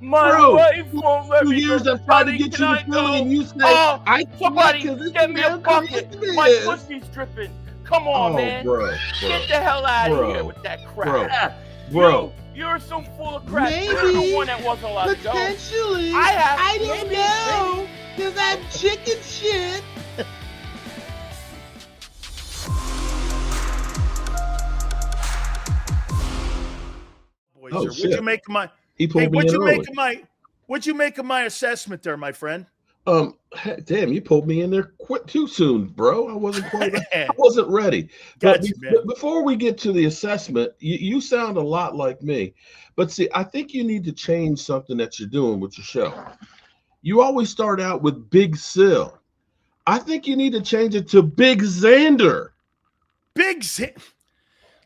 My Bro, wife won't let 2 me years go. I've tried to Honey, get can you I to Philly, and go? you say, Oh, I somebody can't because get me a bucket. My this. pussy's dripping. Come on, Oh, man. bro. Get the hell out of here Bro. with that crap. Bro. You're so full of crap. Maybe, You're the one that wasn't allowed to go. potentially, I don't know, because I'm chicken shit. Oh, What'd shit. you make of my? He pulled Hey, me what'd in you early. make of my? What'd you make of my assessment there, my friend? Damn, you pulled me in there too soon, bro. I wasn't quite. I Gotcha, wasn't ready. But man. before we get to the assessment, you sound a lot like me. But see, I think you need to change something that you're doing with your show. You always start out with Big Sil. I think you need to change it to Big Xander.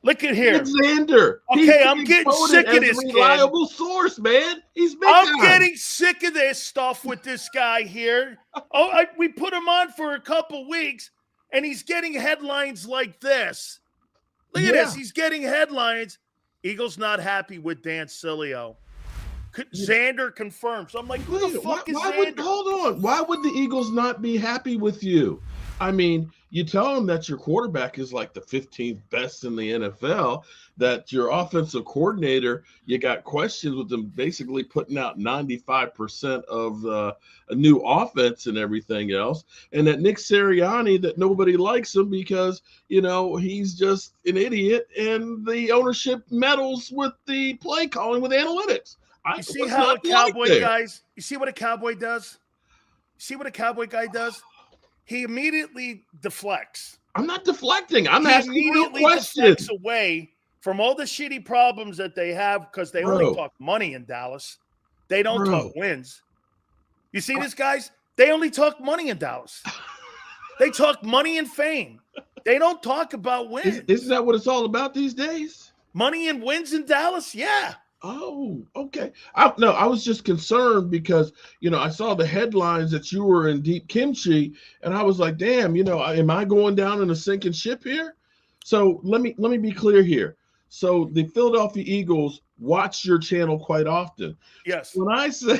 Look at here. Big Xander. Okay, I'm getting sick of this kid. kid. Reliable source, man. He's big I'm time. getting sick of this stuff with this guy here. We put him on for a couple weeks, and he's getting headlines like this. Look at this. He's getting headlines. Eagles not happy with Dan Sileo. Xander confirms. I'm like, who the fuck is Xander? Hold on. Why would the Eagles not be happy with you? I mean, you tell them that your quarterback is like the 15th best in the NFL, that your offensive coordinator, you got questions with them basically putting out 95% of a new offense and everything else, and that Nick Sirianni, that nobody likes him because, he's just an idiot, and the ownership meddles with the play calling with analytics. You see how a Cowboy guys, you see what a Cowboy does? You see what a Cowboy guy does? He immediately deflects. I'm not deflecting. I'm asking real questions. Deflects away from all the shitty problems that they have because they only talk money in Dallas. They don't talk wins. You see this, guys? They only talk money in Dallas. They talk money and fame. They don't talk about wins. Isn't that what it's all about these days? Money and wins in Dallas? Yeah. Oh, okay. I was just concerned because, I saw the headlines that you were in deep kimchi, and I was like, damn, am I going down in a sinking ship here? So let me be clear here. So the Philadelphia Eagles watch your channel quite often. Yes. When I say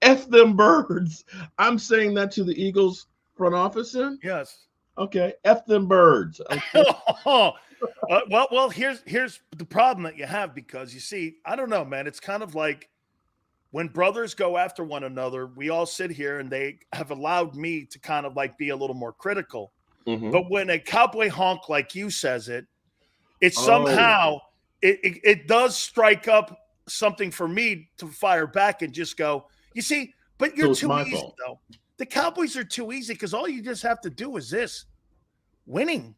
F them birds, I'm saying that to the Eagles front office then? Yes. Okay. F them birds. Okay. Well, here's the problem that you have, because you see, I don't know, man. It's kind of like when brothers go after one another, we all sit here and they have allowed me to kind of like be a little more critical. Mm-hmm. But when a cowboy honk like you says it, it somehow it does strike up something for me to fire back and just go, you see, but you're too easy though. The Cowboys are too easy because all you just have to do is this: winning.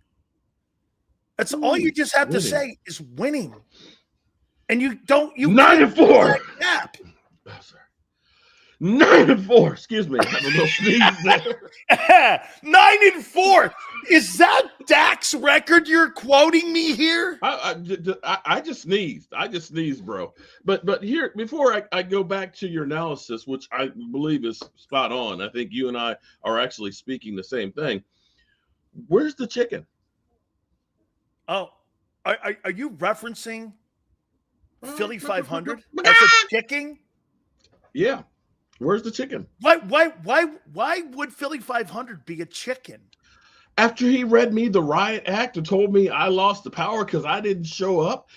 That's all you just have to say is winning. And you 9-4. 9-4. Excuse me. I have a little sneeze there. 9-4. Is that Dak's record you're quoting me here? I just sneezed. I just sneezed, bro. But here, before I go back to your analysis, which I believe is spot on, I think you and I are actually speaking the same thing. Where's the chicken? Oh, are you referencing Philly.500 as a chicken? Yeah. Where's the chicken? Why would Philly.500 be a chicken? After he read me the riot act and told me I lost the power because I didn't show up,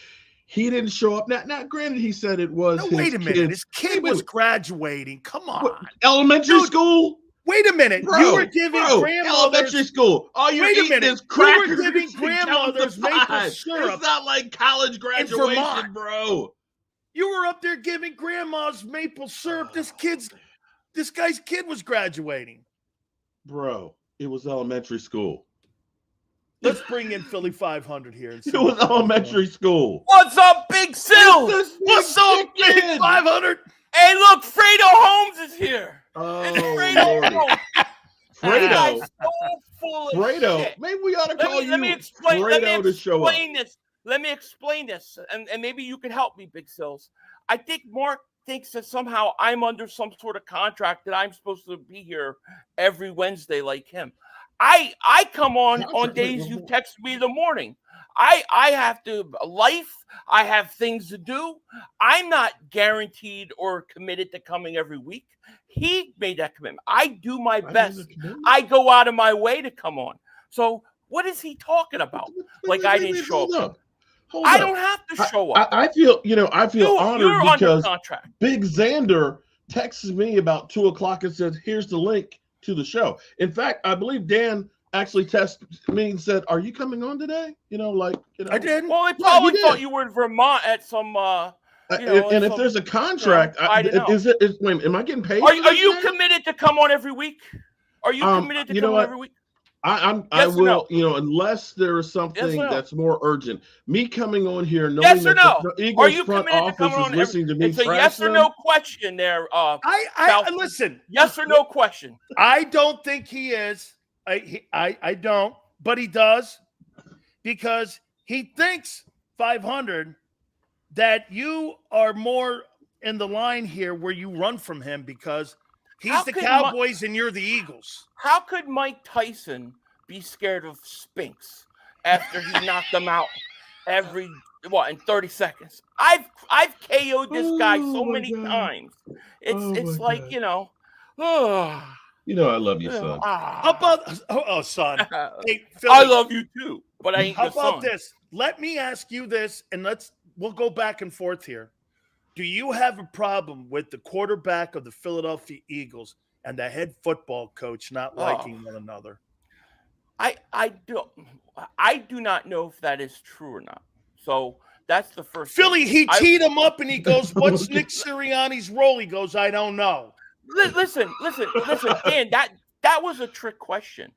he didn't show up. Now, granted, he said it was his wait a minute. His kid was graduating. Come on. What, elementary school? Wait a minute. Bro, you were giving grandmothers elementary school. All you're eating is crackers. You were giving grandmothers maple syrup. It's not like college graduation, bro. You were up there giving grandmas maple syrup. This guy's kid was graduating. Bro, it was elementary school. Let's bring in Philly.500 here. It was elementary school. What's up, Big Sil? What's up, Big 500? Hey, look, Fredo Holmes is here. Oh, Fredo. Fredo. So full of Fredo. shit. Maybe we ought to call you Fredo to show up. Let me explain this, and maybe you can help me, Big Sills. I think Mark thinks that somehow I'm under some sort of contract that I'm supposed to be here every Wednesday like him. I come on days you text me in the morning. I have to life. I have things to do. I'm not guaranteed or committed to coming every week. He made that commitment. I do my best. I go out of my way to come on. So what is he talking about? Like I didn't show up. I don't have to show up. I feel, I feel honored because contract. Big Xander texted me about 2:00 and said, "Here's the link to the show." In fact, I believe Dan actually texted me and said, "Are you coming on today?" I did. Well, they probably thought you were in Vermont at some. And if there's a contract, wait, am I getting paid? Are you committed to come on every week? Are you committed to come on every week? I will, unless there is something that's more urgent. Me coming on here, knowing yes or no? The Eagles are you front committed office to coming is on listening to me. It's a yes or no question there. I listen. Yes or no question. I don't think he is. I don't, but he does because he thinks 500 that you are more in the line here where you run from him because he's the Cowboys and you're the Eagles. How could Mike Tyson be scared of Spinks after he knocked them out in 30 seconds? I've KO'd this guy so many times. It's like, I love you, son. How about son? Hey, Philly, I love you too, but I ain't. How about this? Let me ask you this, and we'll go back and forth here. Do you have a problem with the quarterback of the Philadelphia Eagles and the head football coach not liking one another? I do not know if that is true or not. So that's the first Philly, thing. he teed him up and he goes, "What's Nick Sirianni's role?" He goes, "I don't know." Listen, Dan, that was a trick question.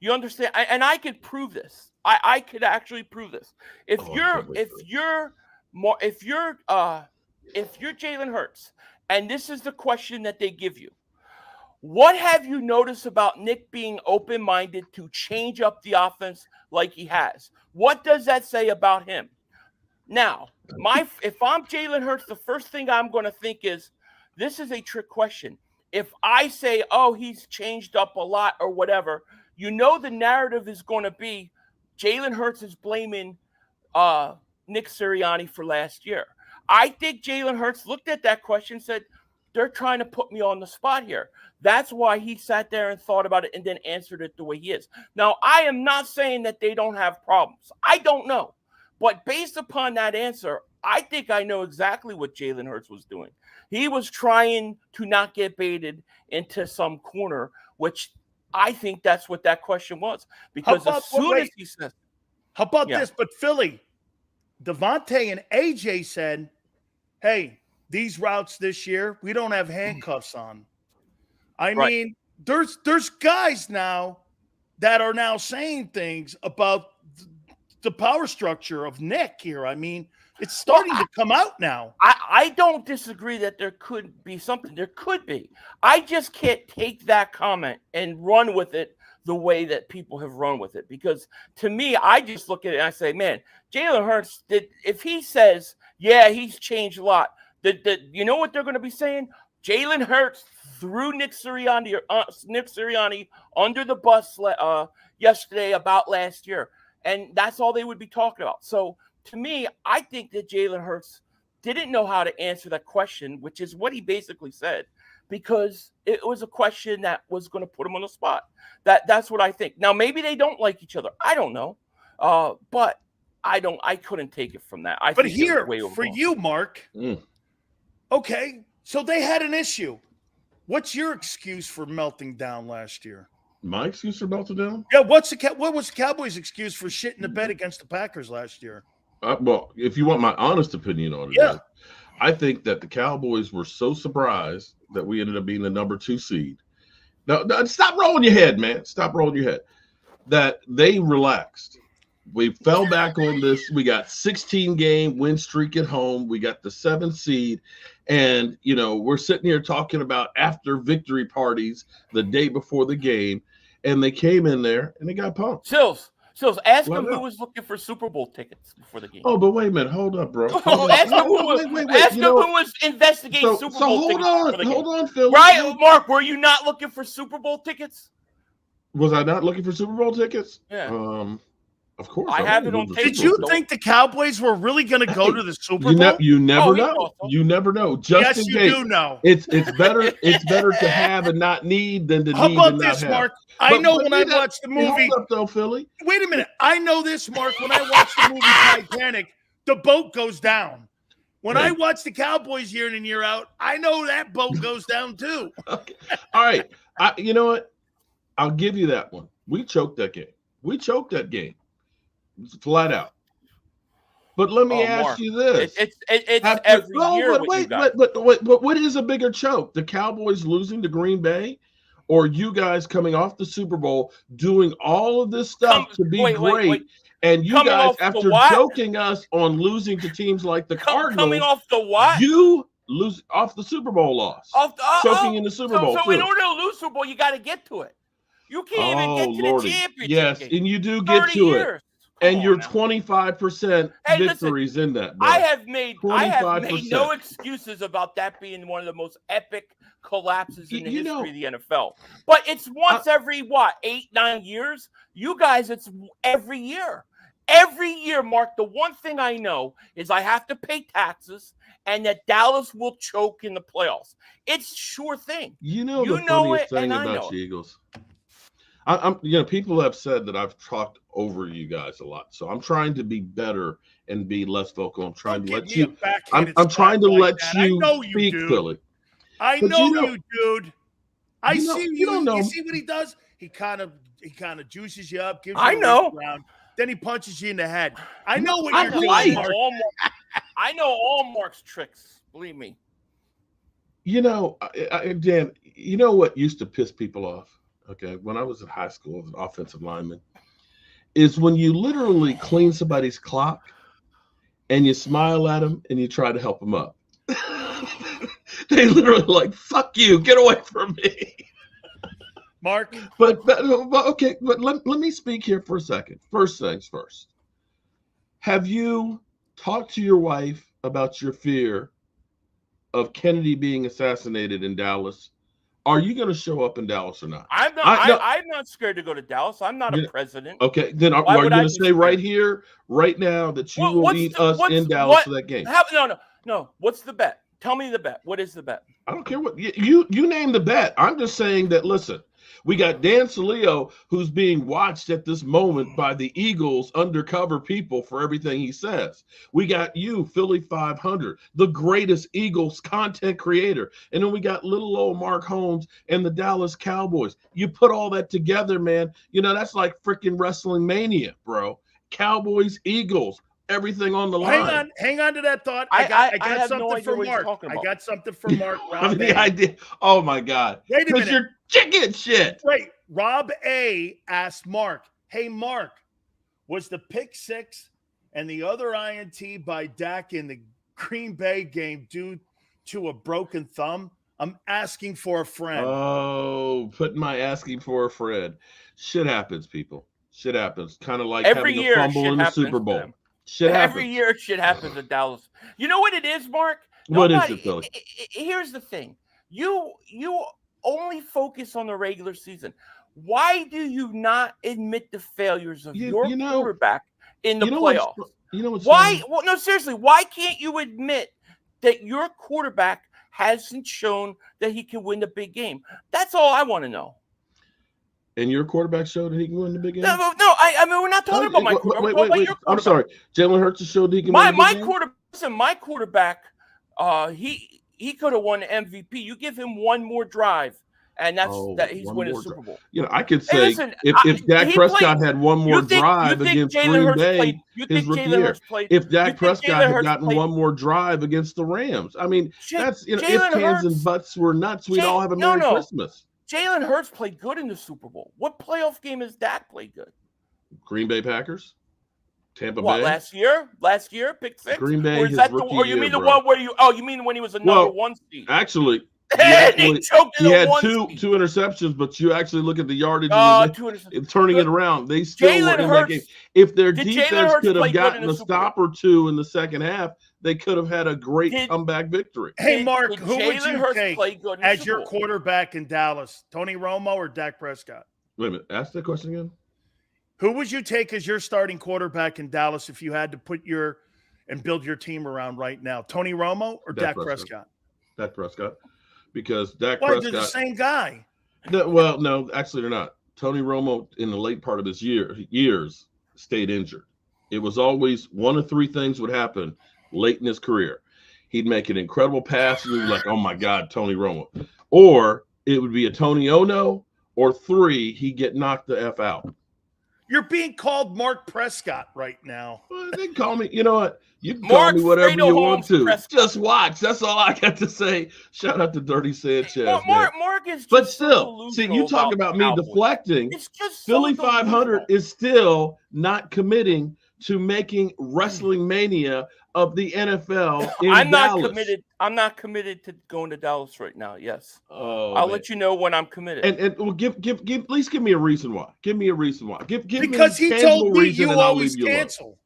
You understand? And I could prove this. I could actually prove this. If you're Jalen Hurts, and this is the question that they give you, what have you noticed about Nick being open-minded to change up the offense like he has? What does that say about him? Now, if I'm Jalen Hurts, the first thing I'm going to think is, this is a trick question. If I say, "Oh, he's changed up a lot" or whatever, the narrative is going to be Jalen Hurts is blaming Nick Sirianni for last year. I think Jalen Hurts looked at that question and said, they're trying to put me on the spot here. That's why he sat there and thought about it and then answered it the way he is. Now, I am not saying that they don't have problems. I don't know. But based upon that answer, I think I know exactly what Jalen Hurts was doing. He was trying to not get baited into some corner, which I think that's what that question was. Because as soon as he said, how about this? But Philly, Devontae and AJ said, "Hey, these routes this year, we don't have handcuffs on." I mean, there's guys now that are now saying things about the power structure of Nick here. I mean, it's starting to come out now. I don't disagree that there could be something. There could be. I just can't take that comment and run with it the way that people have run with it. Because to me, I just look at it and I say, man, Jalen Hurts, if he says, yeah, he's changed a lot, you know what they're going to be saying? Jalen Hurts threw Nick Sirianni under the bus yesterday about last year. And that's all they would be talking about. So to me, I think that Jalen Hurts didn't know how to answer that question, which is what he basically said, because it was a question that was going to put him on the spot. That's what I think. Now, maybe they don't like each other. I don't know. But I couldn't take it from that. But here, for you, Mark, okay, so they had an issue. What's your excuse for melting down last year? My excuse for melting down? Yeah, what was the Cowboys' excuse for shitting the bed against the Packers last year? Well, if you want my honest opinion on it, I think that the Cowboys were so surprised that we ended up being the number 2 seed. No, stop rolling your head, man. Stop rolling your head. That they relaxed. We fell back on this. We got 16-game win streak at home. We got the 7th seed. And, we're sitting here talking about after victory parties the day before the game. And they came in there and they got pumped. Sills, ask him who was looking for Super Bowl tickets before the game. Oh, but wait a minute. Hold up, bro. Ask him who was investigating Super Bowl tickets. Hold on, Phil. Right, Mark, were you not looking for Super Bowl tickets? Was I not looking for Super Bowl tickets? Yeah. Of course. I have it on tape. Did you think the Cowboys were really going to go to the Super Bowl? You never know. Awesome. You never know. Just Yes, in you case. do know. It's better. It's better to have and not need than to How need about and not this, have. Mark? I know when I that- watched the movie. Hold up, though, Philly. Wait a minute. I know this, Mark. When I watched the movie Titanic, the boat goes down. When I watch the Cowboys year in and year out, I know that boat goes down too. Okay. All right. You know what? I'll give you that one. We choked that game. We choked that game. Flat out. But let me ask Mark, you this. It's every year with you guys. But what is a bigger choke? The Cowboys losing to Green Bay, or you guys coming off the Super Bowl doing all of this stuff to be great, and you Coming guys, off the after what? joking us on losing to teams like the Cardinals, Coming off the what? you lose off the Super Bowl loss. Choking in the Super Bowl. So in order to lose Super Bowl, you got to get to it. You can't even get to the championship. Yes, game. and you do get to it. And you're 25% victories in that, bro. I have made no excuses about that being one of the most epic collapses in the history of the NFL. But it's once every 8-9 years. You guys, it's every year. Every year, Mark. The one thing I know is I have to pay taxes, and that Dallas will choke in the playoffs. It's a sure thing. The funniest thing about the Eagles. People have said that I've talked over you guys a lot, so I'm trying to be better and be less vocal. I'm trying to let you. I'm trying to let you speak, Philly. I know you, dude. I see you. You see what he does? He kind of juices you up. Gives you a round. Then he punches you in the head. I know what you're doing. I know all Mark's tricks. Believe me. Dan. You know what used to piss people off? Okay, when I was in high school as an offensive lineman, is when you literally clean somebody's clock and you smile at them and you try to help them up. They literally like, fuck you, get away from me. Mark. But let me speak here for a second. First things first. Have you talked to your wife about your fear of Kennedy being assassinated in Dallas? Are you going to show up in Dallas or not? I'm not scared to go to Dallas. I'm not a president. Okay, then are you going to say right here, right now, that you will meet us in Dallas for that game? No. What's the bet? Tell me the bet. What is the bet? I don't care what you name the bet. I'm just saying that. Listen, we got Dan Sileo, who's being watched at this moment by the Eagles undercover people for everything he says. We got you, Philly.500, the greatest Eagles content creator. And then we got little old Mark Holmes and the Dallas Cowboys. You put all that together, man. That's like freaking wrestling mania, bro. Cowboys, Eagles, everything on the line. Hang on to that thought. I got something for Mark. I got something for Mark. The idea. Oh my God. Wait a minute. You're chicken shit. Wait. Rob A asked Mark, "Hey Mark, was the pick six and the other INT by Dak in the Green Bay game due to a broken thumb? I'm asking for a friend." Oh, putting my asking for a friend. Shit happens, people. Shit happens. Kind of like every having year, a fumble in the Super Bowl. Every year shit happens in Dallas. You know what it is, Mark? What is it, Billy? Here's the thing. You only focus on the regular season. Why do you not admit the failures of your quarterback in the playoffs? Why? Well, no, seriously. Why can't you admit that your quarterback hasn't shown that he can win the big game? That's all I want to know. And your quarterback showed that he can win the big game? No. I mean, we're not talking about my quarterback. Wait. I'm sorry. Jalen Hurts has showed that he can win the big game? My quarterback, he could have won the MVP. You give him one more drive, and he's winning the Super Bowl. I could say if Dak Prescott had one more drive against Green Bay, his rookie year. If Dak Prescott had gotten one more drive against the Rams, I mean, that's if cans and butts were nuts, we'd all have a Merry Christmas. Jalen Hurts played good in the Super Bowl. What playoff game has Dak played good? Green Bay Packers, Tampa Bay. Last year, pick six. Green Bay. Or is that you mean the one where you mean when he was a number one seed? Actually, he had two interceptions, but you actually look at the yardage and turning it around. They still were in that game. If their defense could have gotten a stop or two in the second half, they could have had a great comeback victory. Hey, Mark, who would you take as your quarterback in Dallas? Tony Romo or Dak Prescott? Wait a minute. Ask that question again. Who would you take as your starting quarterback in Dallas if you had to build your team around right now? Tony Romo or Dak Prescott? Dak Prescott. Because Dak Why, Prescott. they're the same guy. No, actually they're not. Tony Romo in the late part of his years stayed injured. It was always one of three things would happen late in his career. He'd make an incredible pass and you'd be like, oh my God, Tony Romo. Or it would be a Tony Ono, or three, he'd get knocked the F out. You're being called Mark Prescott right now. Well, they call me, you know what? You can call me whatever you want to. Prescott. Just watch. That's all I got to say. Shout out to Dirty Sanchez. Mark is just but still, see, you talk about me deflecting. It's just Philly.500 is still not committing to making Wrestling Mania of the NFL in Dallas. I'm not committed to going to Dallas right now. Yes. I'll let you know when I'm committed. And well, give at least give me a reason why. Give me a reason why. Because he told me you always cancel.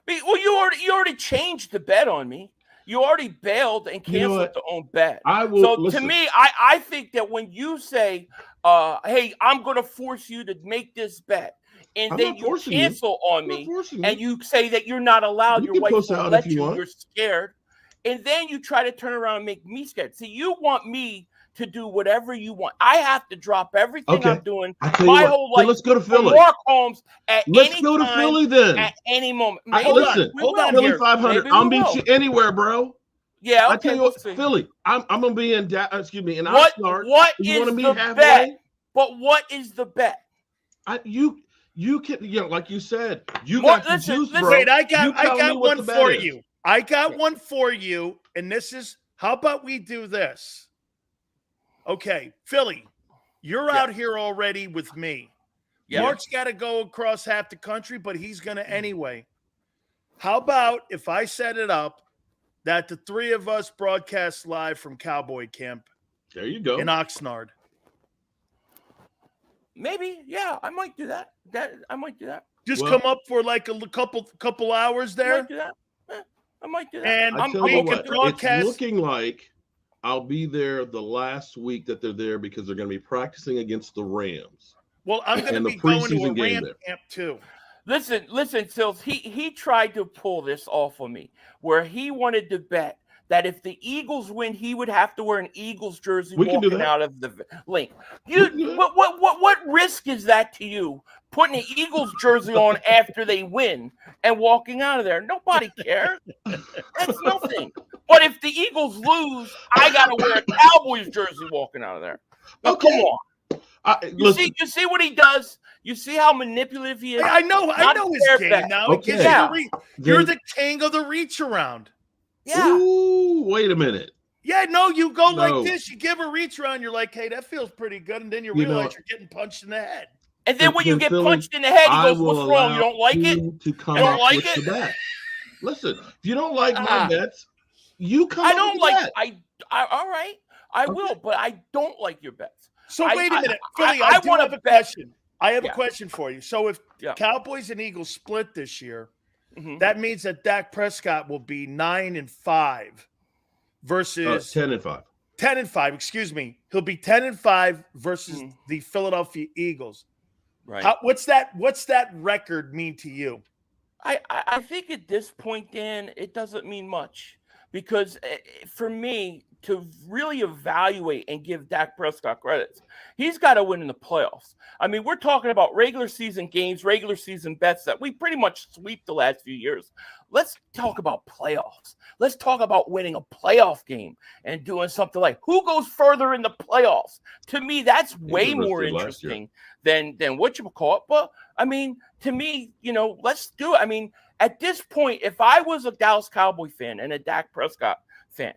Well, you already changed the bet on me. You already bailed and canceled the own bet. To me, I think that when you say, hey, I'm going to force you to make this bet, and then you cancel on me, and you say that you're not allowed, your wife won't let you, you're scared, and then you try to turn around and make me scared. See, you want me to do whatever you want. I have to drop everything I'm doing my whole life. Let's go to Philly. Mark Holmes at Let's go to Philly then. At any moment. Listen, Philly.500. I'll meet you anywhere, bro. Yeah, okay. I tell you what, Philly. I'm gonna be in in Oxnard. What is the bet? But what is the bet? You can, like you said, you got the juice, bro. Wait, I got one for you. I got one for you, and this is, how about we do this? Okay, Philly, you're out here already with me. Yeah. Mark's got to go across half the country, but he's going to anyway. How about if I set it up that the three of us broadcast live from Cowboy Camp? There you go. In Oxnard. Maybe, yeah, I might do that. I might do that. Just come up for like a couple hours there. I might do that. I might do that. And it's looking like I'll be there the last week that they're there because they're going to be practicing against the Rams. Well, I'm going to be going to a Ram camp too. Listen, Sills. He tried to pull this off of me, where he wanted to bet that if the Eagles win, he would have to wear an Eagles jersey walking out of the link. What risk is that to you? Putting an Eagles jersey on after they win and walking out of there. Nobody cares. That's nothing. But if the Eagles lose, I got to wear a Cowboys jersey walking out of there. Now, come on. You see what he does? You see how manipulative he is? I know his game now. Okay. You're the king of the reach around. Yeah. Ooh, wait a minute. Yeah, no, you go like this. You give a reach around. You're like, hey, that feels pretty good. And then you realize you're getting punched in the head. And then when you get punched in the head, he goes, what's wrong? You don't like it? You don't like it? Listen, if you don't like my bets, you come I don't like bet. all right. I will, but I don't like your bets. So wait a minute. Philly, I do have a question. I have a question for you. So if Cowboys and Eagles split this year, that means that Dak Prescott will be 9-5 versus 10-5. 10-5, excuse me. He'll be 10-5 versus the Philadelphia Eagles. Right. What's that record mean to you? I think at this point, Dan, it doesn't mean much, because for me to really evaluate and give Dak Prescott credits, he's got to win in the playoffs. I mean, we're talking about regular season games, regular season bets that we pretty much sweep the last few years. Let's talk about playoffs. Let's talk about winning a playoff game and doing something like who goes further in the playoffs. To me, that's way more interesting than whatchamacallit. But I mean, to me, let's do it. I mean, at this point, if I was a Dallas Cowboy fan and a Dak Prescott fan,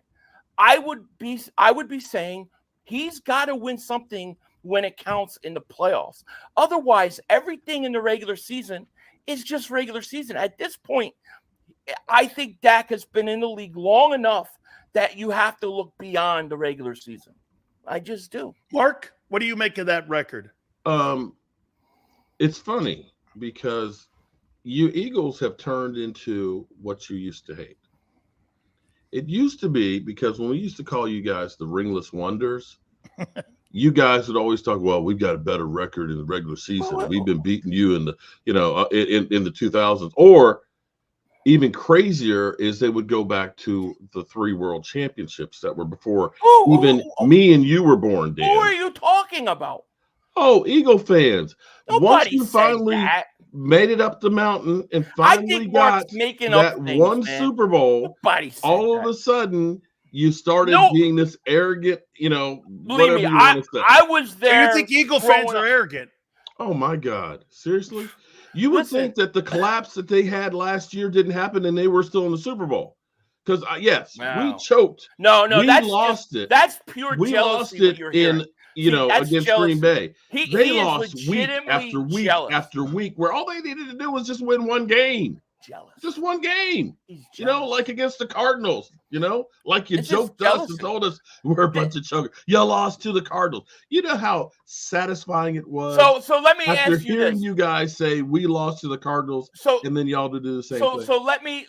I would be saying he's got to win something when it counts in the playoffs. Otherwise, everything in the regular season is just regular season. At this point, I think Dak has been in the league long enough that you have to look beyond the regular season. I just do. Mark, what do you make of that record? It's funny because you Eagles have turned into what you used to hate. It used to be, because when we used to call you guys the ringless wonders, you guys would always talk, well, we've got a better record in the regular season. We've been beating you in the, in the 2000s. Or even crazier is they would go back to the 3 world championships that were before me and you were born, Dan. Who are you talking about? Oh, Eagle fans. Once Nobody you said finally that. made it up the mountain and I finally think got Mark's making up that things, one man. Super Bowl, Nobody said all that. of a sudden you started being this arrogant, Believe whatever me, you want to say. I was there. You think Eagle fans are arrogant? Oh my God. Seriously? You would think that the collapse that they had last year didn't happen and they were still in the Super Bowl. Because we choked. No, we that's lost it. That's pure we jealousy. Lost it in against jealousy. Green Bay. They he lost week after week after week, where all they needed to do was just win one game. Jealous. Just one game. Like against the Cardinals. Like you joked us and told us we're a bunch of chokers. You lost to the Cardinals. You know how satisfying it was. So let me ask you this. After hearing you guys say we lost to the Cardinals, and then y'all to do the same thing. So let me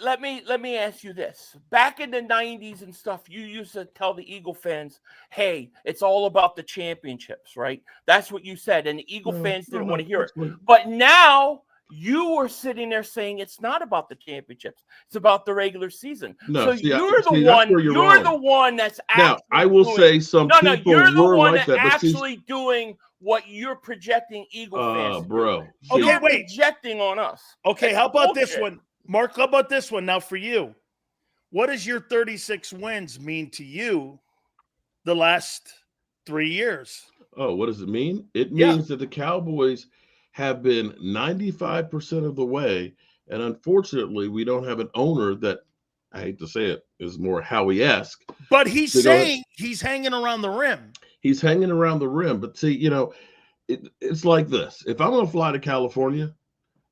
ask you this. Back in the 90s and stuff, you used to tell the Eagle fans, hey, it's all about the championships, right? That's what you said, and the Eagle fans didn't want to hear it. But now you were sitting there saying it's not about the championships; it's about the regular season. No, so you're the one that's actually. Now I will say some people you're the were one like that, actually doing what you're projecting Eagle fans. Bro. You're projecting on us. Okay, how about this one, Mark? How about this one now for you? What does your 36 wins mean to you? The last 3 years. Oh, what does it mean? It means that the Cowboys have been 95% of the way, and unfortunately, we don't have an owner that, I hate to say it, is more Howie-esque. But he's saying he's hanging around the rim. He's hanging around the rim, but see, it's like this. If I'm going to fly to California,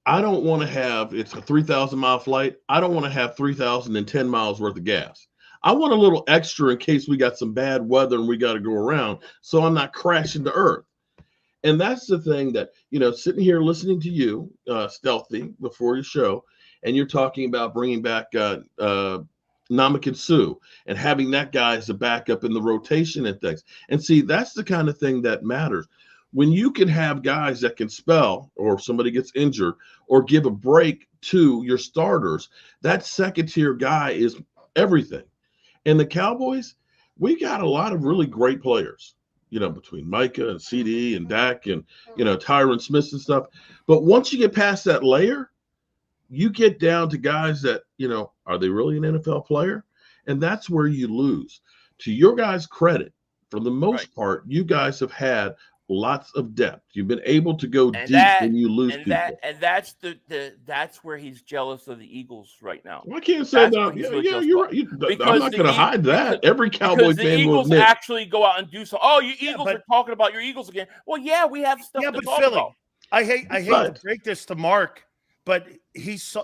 I don't want to have, it's a 3,000-mile flight. I don't want to have 3,010 miles worth of gas. I want a little extra in case we got some bad weather and we got to go around, so I'm not crashing to earth. And that's the thing that, sitting here listening to you, Stealthy, before your show, and you're talking about bringing back Ndamukong Suh and having that guy as a backup in the rotation and things. And see, that's the kind of thing that matters. When you can have guys that can spell, or if somebody gets injured, or give a break to your starters, that second-tier guy is everything. And the Cowboys, we got a lot of really great players. Between Micah and CD and Dak and, Tyron Smith and stuff. But once you get past that layer, you get down to guys that, are they really an NFL player? And that's where you lose. To your guys' credit, for the most part, you guys have had lots of depth. You've been able to go deep when you lose people. That's where he's jealous of the Eagles right now. Well, I can't say that. You're right. I'm not going to hide that. Every Cowboy fan will admit. Actually go out and do so. Oh, you Eagles are talking about your Eagles again. Well, yeah, we have stuff to talk about. I hate to break this to Mark, but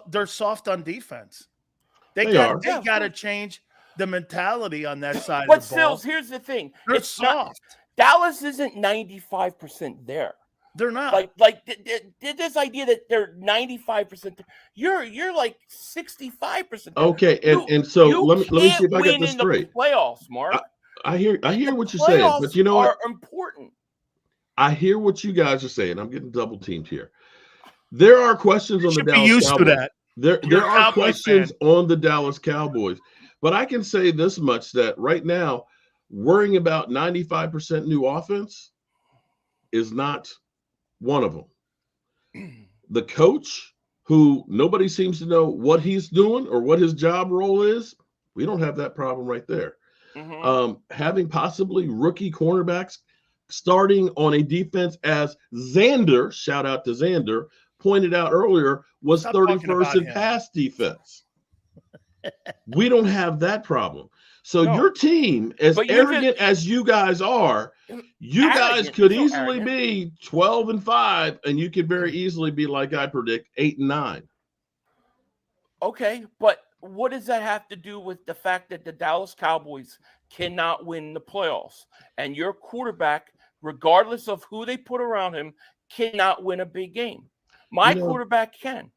they're soft on defense. They got to change the mentality on that side of the ball. But still, here's the thing. They're soft. Dallas isn't 95% there. They're not. Like this idea that they're 95%. You're like 65%. Okay, and so let me see if I get this straight. Playoffs, Mark. I hear what you're saying, but you know what? Are important. I hear what you guys are saying. I'm getting double teamed here. There are questions on the Dallas Cowboys. There are questions on the Dallas Cowboys, but I can say this much, that right now, worrying about 95% new offense is not one of them. The coach, who nobody seems to know what he's doing or what his job role is, we don't have that problem right there. Mm-hmm. Having possibly rookie cornerbacks starting on a defense, as Xander, shout out to Xander, pointed out earlier, was 31st in pass defense. We don't have that problem. So your team, as arrogant as you guys are, you guys could easily be 12-5, and you could very easily be, like I predict, 8-9. Okay, but what does that have to do with the fact that the Dallas Cowboys cannot win the playoffs, and your quarterback, regardless of who they put around him, cannot win a big game? My quarterback can.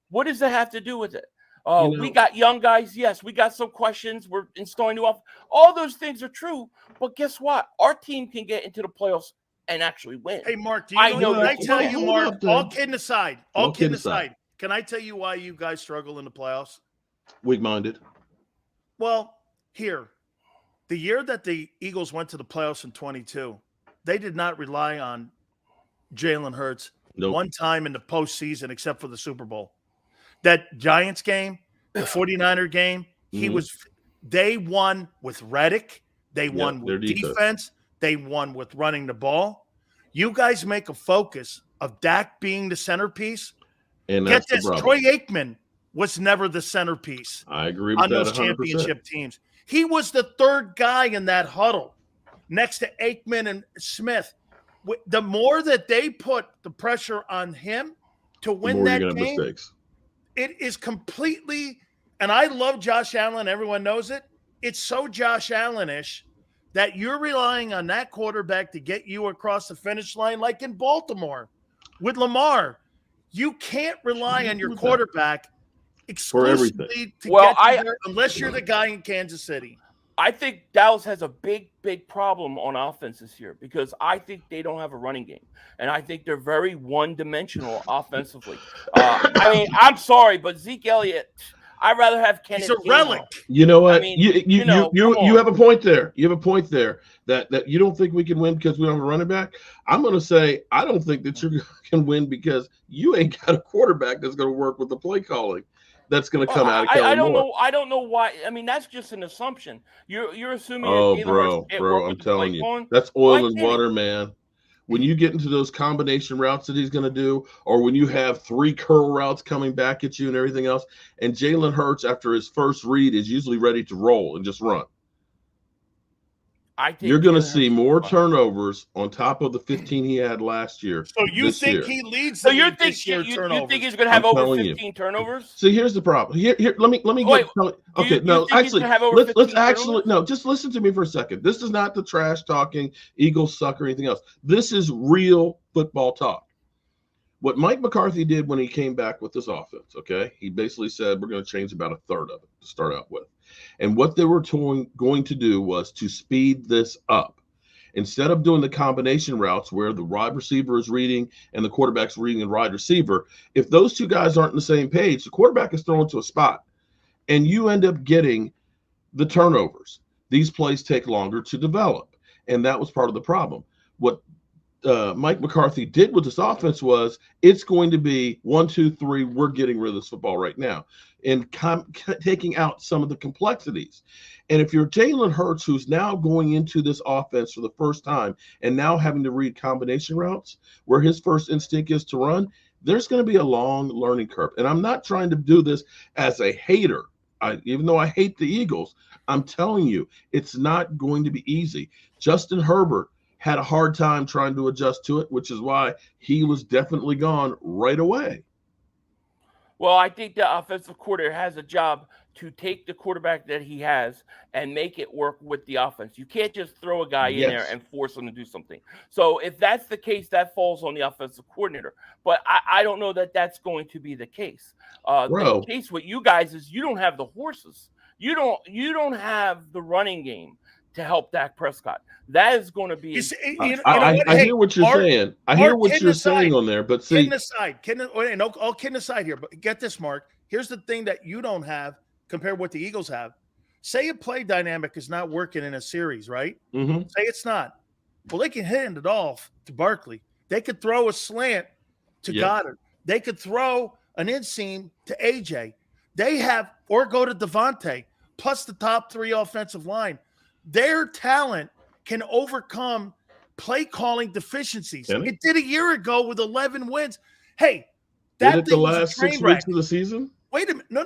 What does that have to do with it? We got young guys. Yes, we got some questions. We're installing new off. All those things are true. But guess what? Our team can get into the playoffs and actually win. Hey, Mark, can I tell you, Mark, all kidding aside, can I tell you why you guys struggle in the playoffs? Weak-minded. Well, here, the year that the Eagles went to the playoffs in 22, they did not rely on Jalen Hurts one time in the postseason except for the Super Bowl. That Giants game, the 49er game, they won with Reddick. They won with defense. They won with running the ball. You guys make a focus of Dak being the centerpiece. And get this, Troy Aikman was never the centerpiece. I agree with on those 100%. Championship teams. He was the third guy in that huddle next to Aikman and Smith. The more that they put the pressure on him to win that game, it is completely – and I love Josh Allen. Everyone knows it. It's so Josh Allen-ish that you're relying on that quarterback to get you across the finish line like in Baltimore with Lamar. You can't rely on your quarterback exclusively to get you there unless you're the guy in Kansas City. I think Dallas has a big, big problem on offense this year because I think they don't have a running game. And I think they're very one-dimensional offensively. I mean, I'm sorry, but Zeke Elliott, I'd rather have Kenneth. He's a relic. You know what? I mean, you have a point there. You have a point there that you don't think we can win because we don't have a running back. I'm going to say I don't think that you can win because you ain't got a quarterback that's going to work with the play calling. That's going to come out of Kellen Moore. I don't know why. I mean, that's just an assumption. You're assuming. Oh, bro, I'm telling you, that's oil and water, man. When you get into those combination routes that he's going to do, or when you have 3 curl routes coming back at you and everything else, and Jalen Hurts, after his first read, is usually ready to roll and just run. I think you're going to see more turnovers on top of the 15 he had last year. So you think he leads the league this year? You think he's going to have over 15 turnovers? See, here's the problem. Here, let me get. Okay, no, actually, let's actually just listen to me for a second. This is not the trash talking Eagles suck or anything else. This is real football talk. What Mike McCarthy did when he came back with this offense, okay, he basically said we're going to change about a third of it to start out with. And what they were going to do was to speed this up. Instead of doing the combination routes where the wide receiver is reading and the quarterback's reading and wide receiver, if those two guys aren't on the same page, the quarterback is thrown to a spot. And you end up getting the turnovers. These plays take longer to develop. And that was part of the problem. What Mike McCarthy did with this offense was it's going to be 1, 2, 3. We're getting rid of this football right now and taking out some of the complexities. And if you're Jalen Hurts, who's now going into this offense for the first time and now having to read combination routes where his first instinct is to run, there's going to be a long learning curve. And I'm not trying to do this as a hater. Even though I hate the Eagles, I'm telling you, it's not going to be easy. Justin Herbert had a hard time trying to adjust to it, which is why he was definitely gone right away. Well, I think the offensive coordinator has a job to take the quarterback that he has and make it work with the offense. You can't just throw a guy in there and force him to do something. So if that's the case, that falls on the offensive coordinator. But I don't know that that's going to be the case. The case with you guys is you don't have the horses. You don't have the running game to help Dak Prescott. That is going to be. I hear what you're saying. I hear what you're saying on there, but see, all kidding aside here. But get this, Mark. Here's the thing that you don't have compared to what the Eagles have. Say a play dynamic is not working in a series, right? Mm-hmm. Say it's not. Well, they can hand it off to Barkley. They could throw a slant to Goddard. They could throw an inseam to AJ. They have, or go to Devontae, plus the top 3 offensive line. Their talent can overcome play calling deficiencies. It did a year ago with 11 wins. Hey, that did it the last 6 weeks of the season? Wait a minute. No.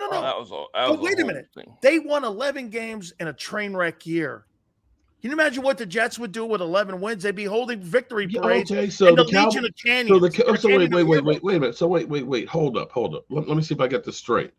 Wait a minute. They won 11 games in a train wreck year. Can you imagine what the Jets would do with 11 wins? They'd be holding victory parades in the Legion of Canyons. Wait a minute. So wait. Hold up. Let me see if I get this straight.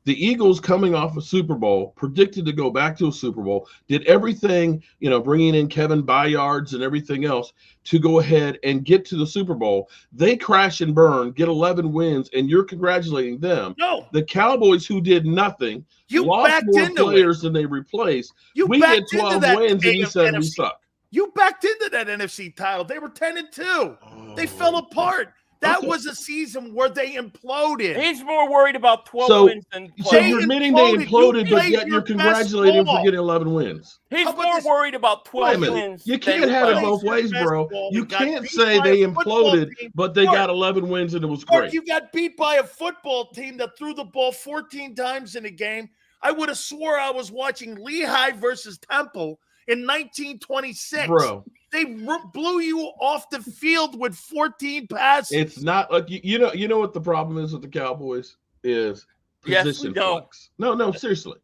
The Eagles, coming off a Super Bowl, predicted to go back to a Super Bowl, did everything, bringing in Kevin Byards and everything else to go ahead and get to the Super Bowl. They crash and burn, get 11 wins, and you're congratulating them. No. The Cowboys, who did nothing, lost more players than they replaced. We get 12 wins, and you said we suck. You backed into that NFC title. They were 10-2. They fell apart. That was a season where they imploded. He's more worried about 12 wins than playing. So you're admitting they imploded, but yet you're congratulating them for getting 11 wins. He's more worried about 12 wins. You can't have it both ways, bro. You can't say they imploded, but they got 11 wins and it was great. You got beat by a football team that threw the ball 14 times in a game. I would have swore I was watching Lehigh versus Temple in 1926. Bro. They blew you off the field with 14 passes. It's not like you know what the problem is with the Cowboys is position flex. No, seriously.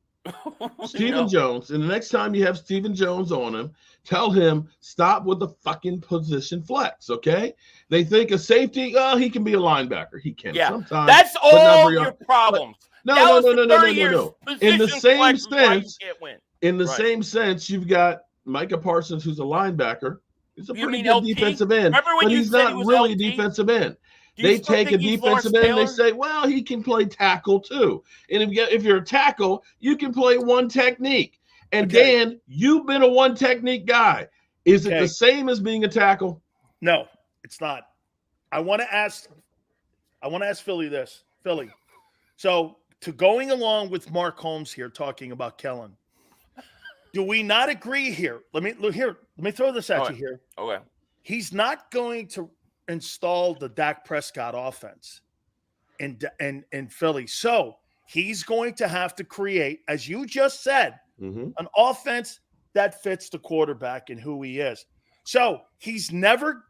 Stephen Jones, and the next time you have Stephen Jones on him, tell him stop with the fucking position flex, okay? They think a safety, he can be a linebacker. He can sometimes. That's all your problems. No. In the same sense, you've got Micah Parsons, who's a linebacker. He's a pretty good defensive end, but he's not really a defensive end. They take a defensive end and they say, well, he can play tackle too. And if you're a tackle, you can play one technique. And Dan, you've been a one technique guy. Is it the same as being a tackle? No, it's not. I want to ask Philly this. Philly. So to going along with Mark Holmes here talking about Kellen. Do we not agree here? Let me throw this at you here. Okay. He's not going to install the Dak Prescott offense in Philly. So he's going to have to create, as you just said, an offense that fits the quarterback and who he is. So he's never,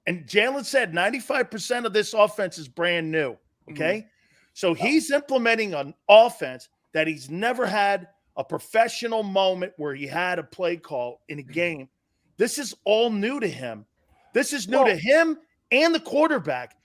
and Jalen said 95% of this offense is brand new. Okay. So he's implementing an offense that he's never had a professional moment where he had a play call in a game. This is all new to him. This is new to him and the quarterback.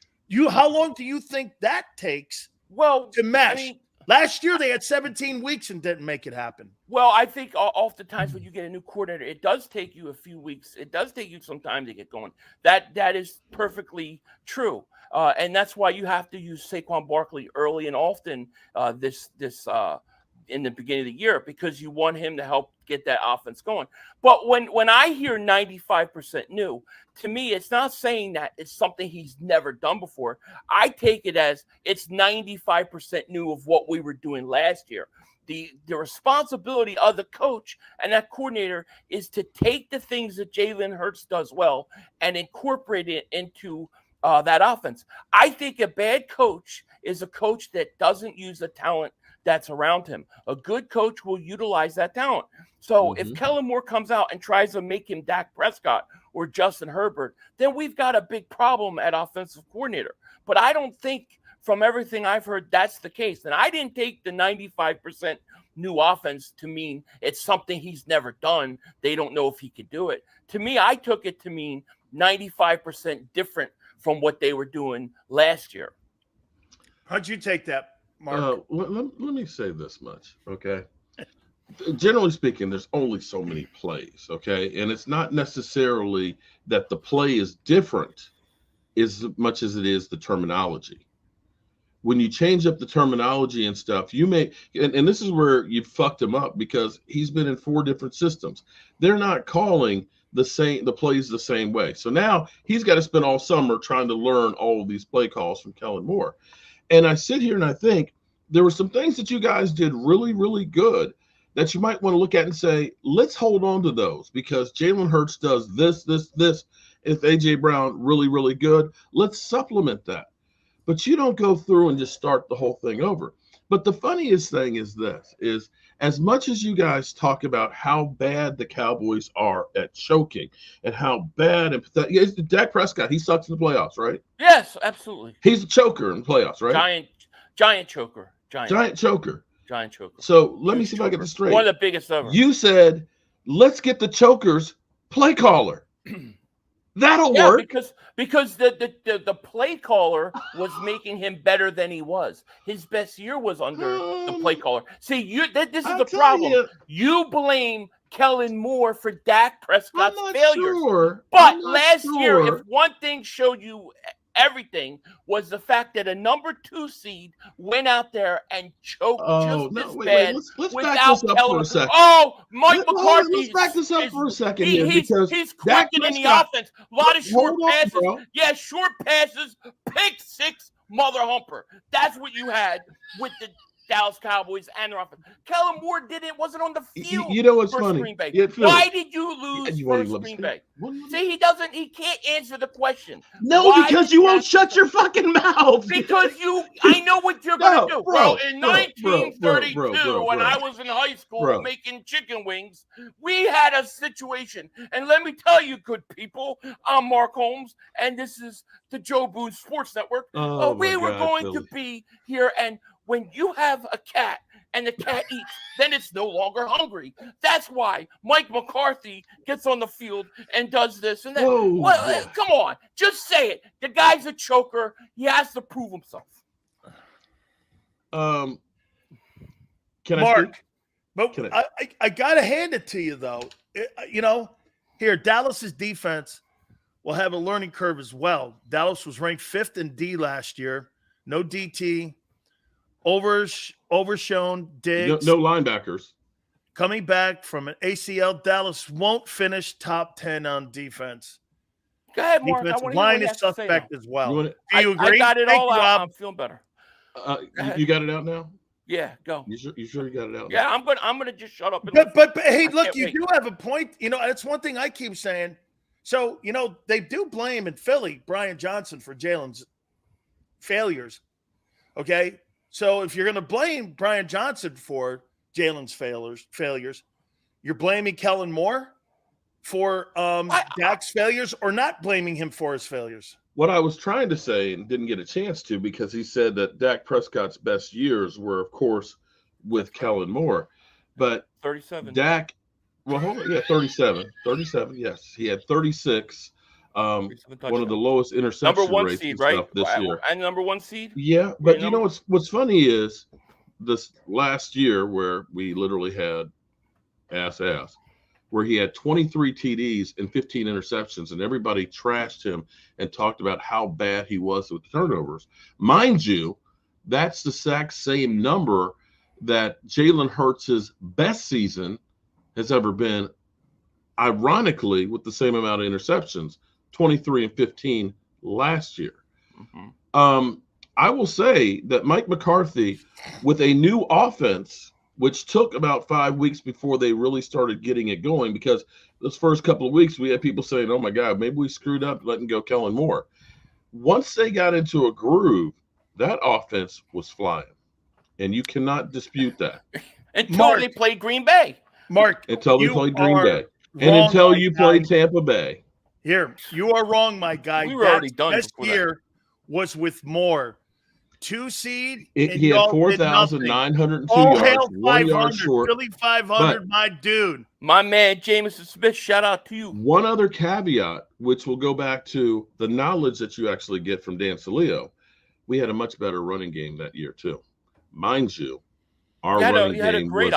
How long do you think that takes to mesh? Last year they had 17 weeks and didn't make it happen. Well, I think oftentimes when you get a new coordinator, it does take you a few weeks. It does take you some time to get going. That is perfectly true. And that's why you have to use Saquon Barkley early and often in the beginning of the year, because you want him to help get that offense going. But when I hear 95% new, to me, it's not saying that it's something he's never done before. I take it as it's 95% new of what we were doing last year. The responsibility of the coach and that coordinator is to take the things that Jalen Hurts does well and incorporate it into that offense. I think a bad coach is a coach that doesn't use the talent that's around him. A good coach will utilize that talent. So if Kellen Moore comes out and tries to make him Dak Prescott or Justin Herbert, then we've got a big problem at offensive coordinator. But I don't think from everything I've heard that's the case. And I didn't take the 95% new offense to mean it's something he's never done. They don't know if he could do it. To me, I took it to mean 95% different from what they were doing last year. How'd you take that, Mark? Let me say this much, okay? Generally speaking, there's only so many plays, okay? And it's not necessarily that the play is different as much as it is the terminology. When you change up the terminology and stuff, you may, and this is where you fucked him up, because he's been in 4 different systems. They're not calling the plays the same way. So now he's got to spend all summer trying to learn all of these play calls from Kellen Moore. And I sit here and I think there were some things that you guys did really, really good that you might want to look at and say, let's hold on to those, because Jalen Hurts does this. If A.J. Brown really, really good, let's supplement that. But you don't go through and just start the whole thing over. But the funniest thing is this, is as much as you guys talk about how bad the Cowboys are at choking and how bad and pathetic, Dak Prescott, he sucks in the playoffs, right? Yes, absolutely. He's a choker in the playoffs, right? Giant choker. Giant choker. Giant choker. So let me see if I get this straight. One of the biggest ever. You said, let's get the choker's play caller. That'll Yeah, work. because the play caller was making him better than he was. His best year was under the play caller. See, this is I'll the tell problem. You blame Kellen Moore for Dak Prescott's I'm not failures. sure. But I'm not last year, if sure. one thing showed you everything, was the fact that a number 2 seed went out there and choked bad let's back without this up Kellen. for a second. Oh, Mike McCarthy. Let's back this up for a second he's Dak clicking in the Prescott, offense. A lot of short hold on, passes. bro. Yeah, short passes, pick six, mother humper. That's what you had with the Dallas Cowboys and their offense. Kellen Moore wasn't on the field. You know what's for funny? Green Bay. Yeah, Why did you lose for Green Bay? See, he can't answer the question. No, because you won't shut your fucking mouth. Because I know what you're going to do. Bro, in 1932, when I was in high school making chicken wings, we had a situation. And let me tell you, good people, I'm Mark Holmes, and this is the Joe Boone Sports Network. We were going to be here, and when you have a cat and the cat eats, then it's no longer hungry. That's why Mike McCarthy gets on the field and does this and that. Come on, just say it. The guy's a choker. He has to prove himself. Can Mark, I got to hand it to you, though. Here, Dallas's defense will have a learning curve as well. Dallas was ranked 5th in D last year. No DT. Overshown Diggs. No linebackers. Coming back from an ACL, Dallas won't finish top 10 on defense. Go ahead, Mark. Defensive line is suspect as well. Do you agree? I got it all out. Rob. I'm feeling better. You got it out now? Yeah, go. You sure you got it out now? Yeah, I'm gonna just shut up. But hey, look, you do have a point. That's one thing I keep saying. So, they do blame in Philly Brian Johnson for Jalen's failures. Okay? So if you're going to blame Brian Johnson for Jalen's failures, you're blaming Kellen Moore for Dak's failures, or not blaming him for his failures? What I was trying to say and didn't get a chance to, because he said that Dak Prescott's best years were, of course, with Kellen Moore. But 37. Dak, well, hold on, 37. 37, yes. He had 36. One of the lowest interception number 1 rates seed, and right? stuff this year. And number 1 seed? Yeah, but you know what's funny is this last year where we literally had ass, where he had 23 TDs and 15 interceptions, and everybody trashed him and talked about how bad he was with the turnovers. Mind you, that's the exact same number that Jalen Hurts' best season has ever been, ironically, with the same amount of interceptions. 23 and 15 last year. Mm-hmm. I will say that Mike McCarthy, with a new offense, which took about 5 weeks before they really started getting it going, because those first couple of weeks we had people saying, oh my God, maybe we screwed up letting go Kellen Moore. Once they got into a groove, that offense was flying. And you cannot dispute that. Until they played Green Bay. Mark, until they played Green Bay. And until you played Tampa Bay. Here, you are wrong, my guy. We were already done. Best year was with Moore. 2 seed. He had 4,902 yards, 1 yard short. Philly.500, my dude. My man, Jameson Smith, shout out to you. One other caveat, which will go back to the knowledge that you actually get from Dan Sileo. We had a much better running game that year, too. Mind you, our running game was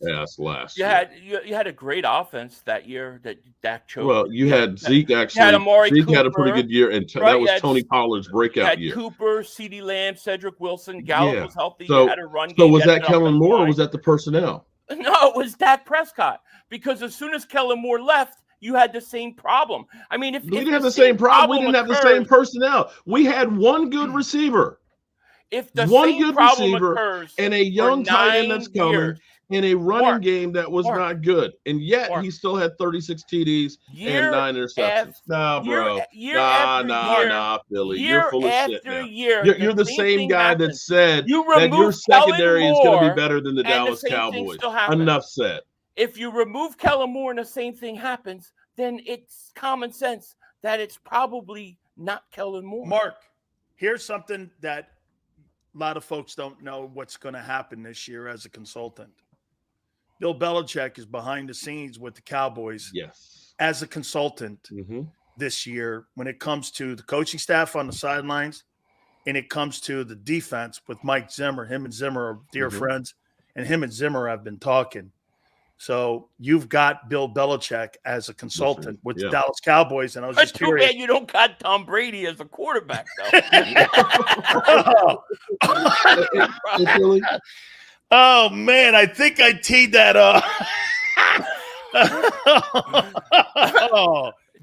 ass last year. You had a great offense that year that Dak chose. Well, you had Zeke actually. Zeke had a pretty good year, and that was Tony Pollard's breakout year. Cooper, CeeDee Lamb, Cedric Wilson, Gallup was healthy. So, you had a run game. So was that Kellen Moore or was that the personnel? No, it was Dak Prescott. Because as soon as Kellen Moore left, you had the same problem. I mean, we didn't have the same problem. We didn't have the same personnel. We had one good receiver. If the one good receiver occurs and a young tight end that's coming in a running game that was not good, and yet he still had 36 TDs and 9 interceptions. Bro. Nah, Philly. You're full of shit now. You're the same guy that said that your secondary is going to be better than the Dallas Cowboys. Enough said. If you remove Kellen Moore and the same thing happens, then it's common sense that it's probably not Kellen Moore. Mark, here's something that a lot of folks don't know what's going to happen this year as a consultant. Bill Belichick is behind the scenes with the Cowboys. Yes. As a consultant. Mm-hmm. this year when it comes to the coaching staff on the sidelines and it comes to the defense with Mike Zimmer. Him and Zimmer are dear friends, and him and Zimmer have been talking. So you've got Bill Belichick as a consultant with the Dallas Cowboys, and I was just too curious. bad you don't got Tom Brady as a quarterback, Really? Oh, man, I think I teed that up.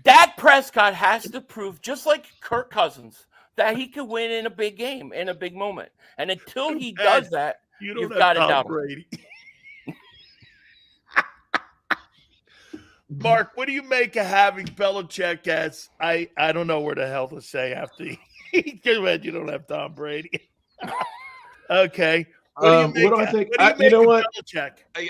Dak Prescott has to prove, just like Kirk Cousins, that he can win in a big game, in a big moment. And until he does that, you've got to doubt Brady. Mark, what do you make of having Belichick as I don't know where the hell to say after you don't have Tom Brady. Okay. What do I think? You know what?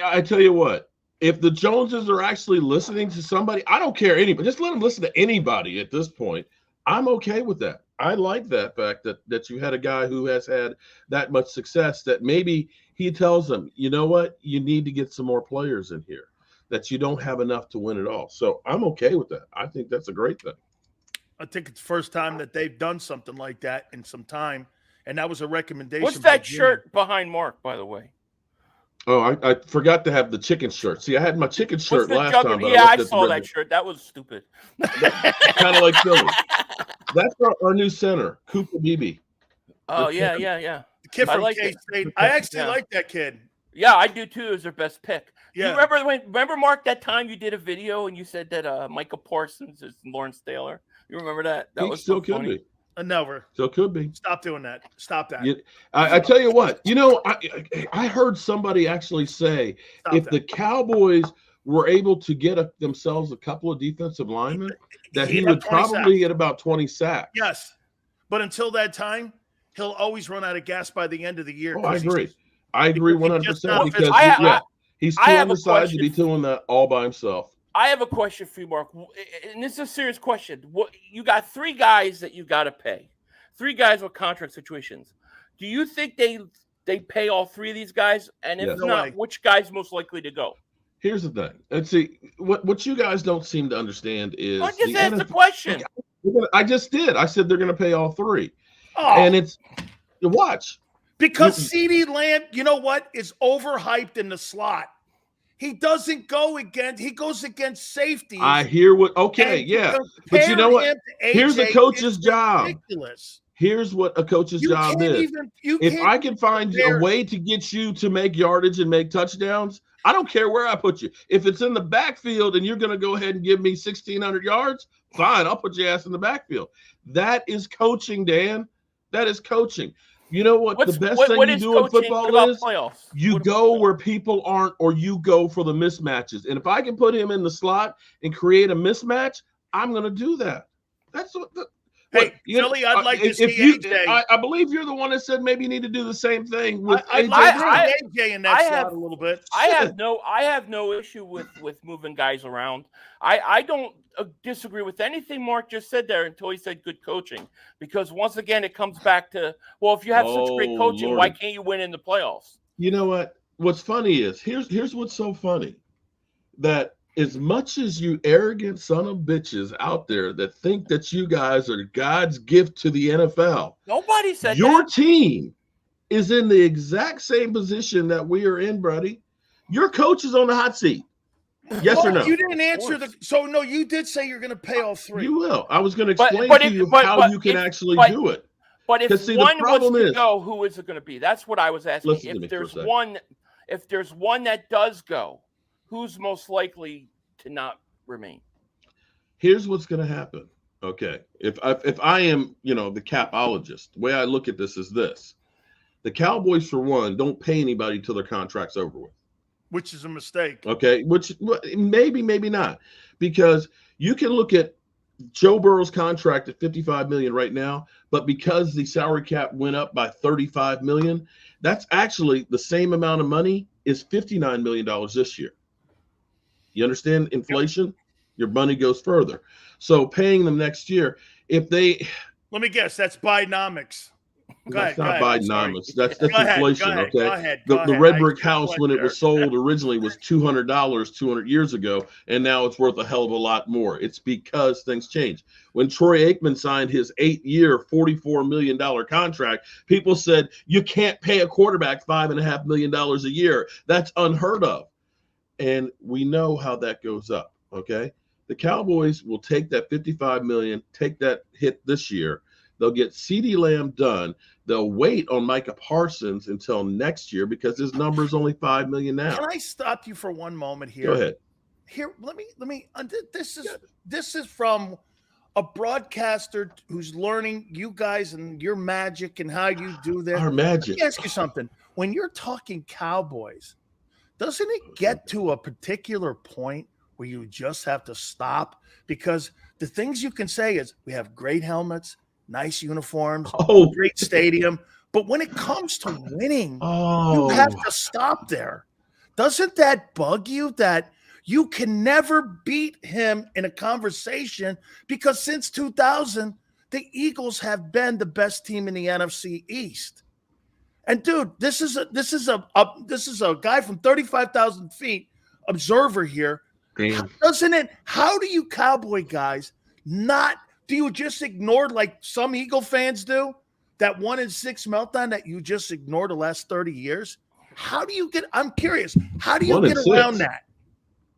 I tell you what. If the Joneses are actually listening to somebody, I don't care anybody. Just let them listen to anybody at this point. I'm okay with that. I like that fact that you had a guy who has had that much success that maybe he tells them, you know what, you need to get some more players in here, that you don't have enough to win it all. So I'm okay with that. I think that's a great thing. I think it's the first time that they've done something like that in some time, and that was a recommendation. What's that shirt behind Mark, by the way? Oh, I forgot to have the chicken shirt. See, I had my chicken shirt last time. Yeah, I saw that shirt. That was stupid. Kind of like Philly. That's our new center, Cooper Beebe. Oh, yeah. The kid from K-State. I actually like that kid. Yeah, I do too. It was their best pick. Yeah. You remember, Mark, that time you did a video and you said that Michael Parsons is Lawrence Taylor? You remember that? That was still could be. Never. Still could be. Stop doing that. Stop that. I tell you what, I heard somebody actually say the Cowboys were able to get themselves a couple of defensive linemen, that he would probably get about 20 sacks. Yes. But until that time, he'll always run out of gas by the end of the year. Oh, I agree. I agree 100% because he's too undersized to be doing that all by himself. I have a question for you, Mark, and this is a serious question. You got 3 guys that you got to pay, 3 guys with contract situations. Do you think they pay all 3 of these guys? And if not, which guy's most likely to go? Here's the thing. Let's see. What you guys don't seem to understand is I just asked the question. I just did. I said they're going to pay all 3, and it's watch because CeeDee Lamb. You know what, is overhyped in the slot. He doesn't go against. He goes against safety. I hear what. Okay, yeah, but you know what? Here's a coach's job. Ridiculous. Here's what a coach's job is. If I can find a way to get you to make yardage and make touchdowns, I don't care where I put you. If it's in the backfield and you're going to go ahead and give me 1,600 yards, fine, I'll put your ass in the backfield. That is coaching, Dan. That is coaching. You know what the best thing you do in football is? You go where people aren't, or you go for the mismatches. And if I can put him in the slot and create a mismatch, I'm going to do that. That's what. Hey, Philly, I'd like to see AJ. I believe you're the one that said maybe you need to do the same thing with AJ. AJ in that slot a little bit. I have no issue with moving guys around. I don't disagree with anything Mark just said there until he said good coaching. Because once again, it comes back to, well, if you have such great coaching, why can't you win in the playoffs? You know what? What's funny is here's what's so funny, that as much as you arrogant son of bitches out there that think that you guys are God's gift to the NFL, nobody said your team is in the exact same position that we are in, buddy. Your coach is on the hot seat. Yes or no? You didn't answer no, you did say you're going to pay all 3. You will. I was going to explain to you how you can actually do it. But if one was to go, who is it going to be? That's what I was asking. If there's one that does go, who's most likely to not remain? Here's what's going to happen. Okay. If I am, the capologist, the way I look at this is this. The Cowboys, for one, don't pay anybody till their contract's over with. Which is a mistake. Okay. Which maybe not. Because you can look at Joe Burrow's contract at $55 million right now, but because the salary cap went up by $35 million, that's actually the same amount of money is $59 million this year. You understand inflation? Yep. Your money goes further. So paying them next year, if they... Let me guess, that's Bidenomics. That's Go not ahead. Bidenomics. That's Go ahead, inflation, go ahead, okay? go ahead, The go ahead. red I brick just house, went when it there. was sold originally, was $200 200 years ago, and now it's worth a hell of a lot more. It's because things change. When Troy Aikman signed his 8-year, $44 million contract, people said, you can't pay a quarterback $5.5 million a year. That's unheard of. And we know how that goes up, okay? The Cowboys will take that $55 million, take that hit this year. They'll get CeeDee Lamb done. They'll wait on Micah Parsons until next year because his number is only $5 million now. Can I stop you for one moment here? Go ahead. Here, let me. This is from a broadcaster who's learning you guys and your magic and how you do this. Our magic. Let me ask you something. When you're talking Cowboys, doesn't it get to a particular point where you just have to stop? Because the things you can say is we have great helmets, nice uniforms, great stadium. But when it comes to winning, you have to stop there. Doesn't that bug you that you can never beat him in a conversation? Because since 2000, the Eagles have been the best team in the NFC East. And dude, this is a guy from 35,000 feet, observer here. Damn. How do you Cowboy guys not? Do you just ignore like some Eagle fans do? That 1-6 meltdown that you just ignored the last 30 years? How do you get? I'm curious. How do you get around that?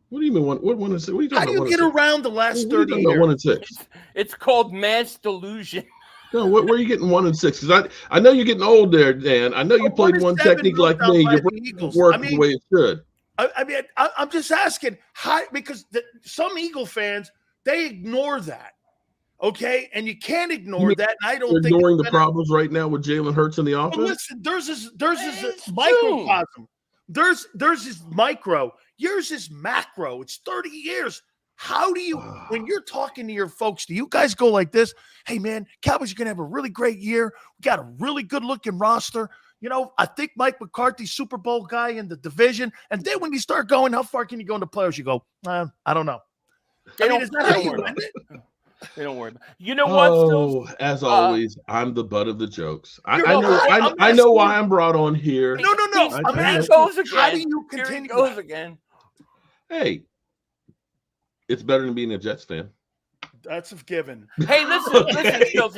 What do you mean? What 1-6? What are you talking How do you get around the last 30 years? 1-6. It's called mass delusion. No, where are you getting 1-6? Because I know you're getting old there, Dan. I know you played one technique like me. Your brain worked the way it should. I mean, I'm just asking how, because some Eagle fans, they ignore that. Okay, and you can't ignore that. And I don't think ignoring the problems right now with Jalen Hurts in the offense. But listen, there's this microcosm. There's this micro. Yours is macro. It's 30 years. How do you, when you're talking to your folks, do you guys go like this? Hey man, Cowboys are gonna have a really great year. We got a really good looking roster. You know, I think Mike McCarthy's Super Bowl guy in the division. And then when you start going, how far can you go in the playoffs? You go, I don't know. Is that how you win it? They don't worry about it. You know what? As always, I'm the butt of the jokes. I know why I'm brought on here. No. How do you continue? Here he goes again. Hey, it's better than being a Jets fan. That's a given. Hey, listen, Phil.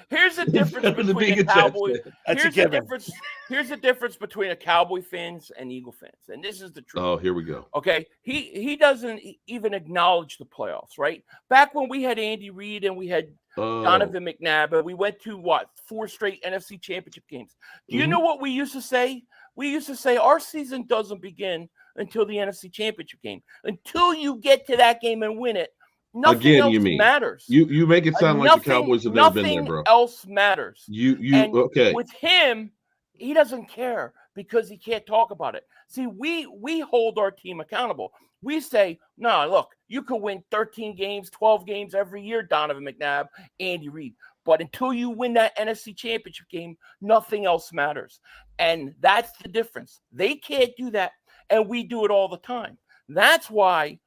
Here's the difference between a Cowboy. Here's the difference between a Cowboy fans and Eagle fans, and this is the truth. Oh, here we go. Okay, he doesn't even acknowledge the playoffs, right? Back when we had Andy Reid and we had Donovan McNabb, and we went to 4 straight NFC Championship games. Do you know what we used to say? We used to say our season doesn't begin until the NFC Championship game. Until you get to that game and win it. Nothing else matters. You make it sound like the Cowboys have never been there, bro. Nothing else matters. Okay. With him, he doesn't care because he can't talk about it. See, we hold our team accountable. We say, no, look, you could win 13 games, 12 games every year, Donovan McNabb, Andy Reid. But until you win that NFC Championship game, nothing else matters. And that's the difference. They can't do that, and we do it all the time. That's why